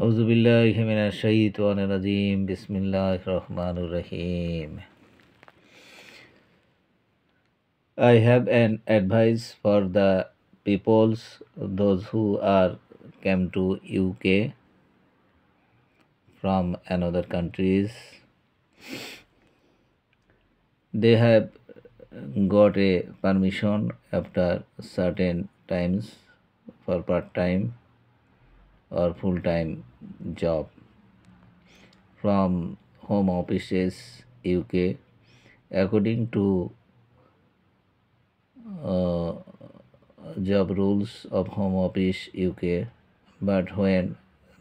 Auzubillahi minash shaitanir rajim. Bismillahir Rahmanir Rahim. I have an advice for the peoples, those who are came to UK from another countries. They have got a permission after certain times for part-time or full-time job from home offices UK according to uh, job rules of home office UK, but when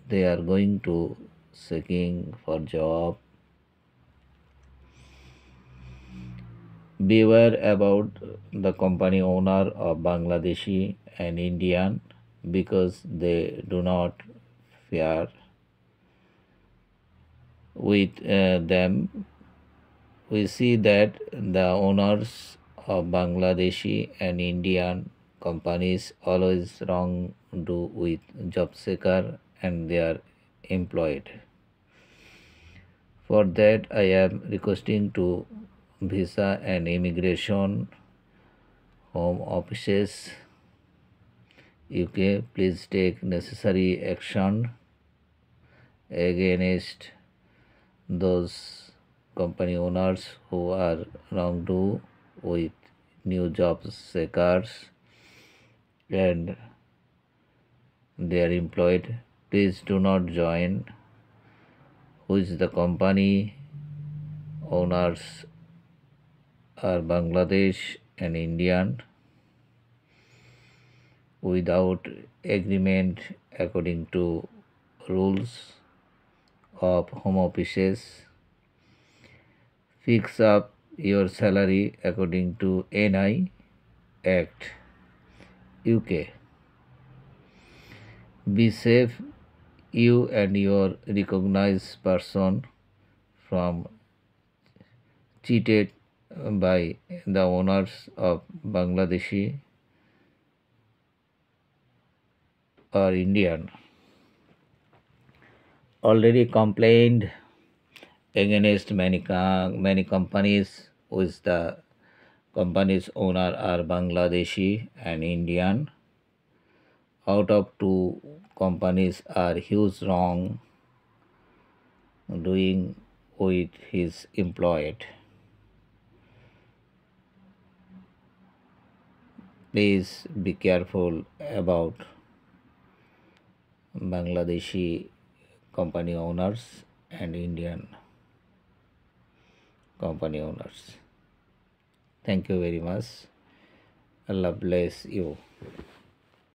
they are going to seeking for job, beware about the company owner of Bangladeshi and Indian because they do not fare with them. We see that the owners of Bangladeshi and Indian companies always wrong do with job seeker and their employed. For that, I am requesting to Visa and Immigration Home Offices UK, please take necessary action against those company owners who are wrongdo with new job seekers and they are employed. Please do not join which the company owners are Bangladesh and Indian without agreement according to rules of home offices. Fix up your salary according to NI Act UK. Be safe, you and your recognized person from cheated by the owners of Bangladeshi or Indian. Already complained against many companies which the company's owner are Bangladeshi and Indian. Out of two companies are huge wrong doing with his employed. Please be careful about Bangladeshi company owners and Indian company owners. Thank you very much. Allah bless you.